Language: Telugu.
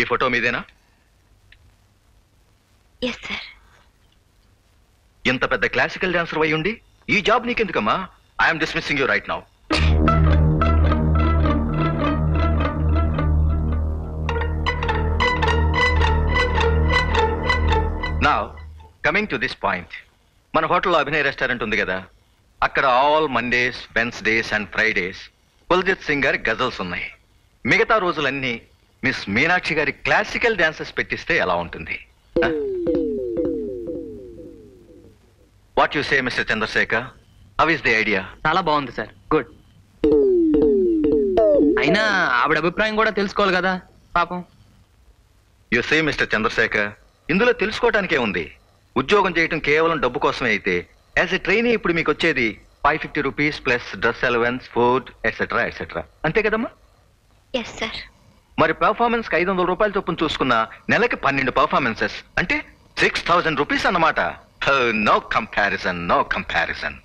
ఈ ఫోటో మీదేనా? Yes sir. ఇంత పెద్ద క్లాసికల్ డాన్సర్ అయి ఉండి ఈ జాబ్ నీకెందుకమ్మా? I'm dismissing you right now. Now coming to this point, మన హోటల్లో అభినయ్ రెస్టారెంట్ ఉంది కదా, అక్కడ all Mondays, Wednesdays and Fridays Kuljit Singh గారి గజల్స్ ఉన్నాయి. మిగతా రోజులన్నీ మిస్ మీనాక్షి గారి క్లాసికల్ డాన్సెస్ పెట్టిస్తే ఎలా ఉంటుంది? What you say mister Chandrashekar? How is the idea? చాలా బాగుంది సార్, గుడ్. అయినా ఆవిడ అభిప్రాయం కూడా తెలుసుకోవాలి కదా పాపం. యు సే మిస్టర్ చంద్రశేఖర్, ఇందులో తెలుసుకోవటానికే ఉంది. ఉద్యోగం చేయటం కేవలం డబ్బు కోసమే అయితే యాజ్ ఎ ట్రైనీ ఇప్పుడు మీకు వచ్చేది 550 rupees plus dress allowance, food etcetera etcetera, అంతే కదమ్మా? Yes sir. మరి పెర్ఫార్మెన్స్ కి 500 రూపాయల చొప్పున చూసుకున్న నెలకి 12 పర్ఫార్మెన్సెస్ అంటే 6000 రూపీస్ అన్నమాట. No comparison, no comparison.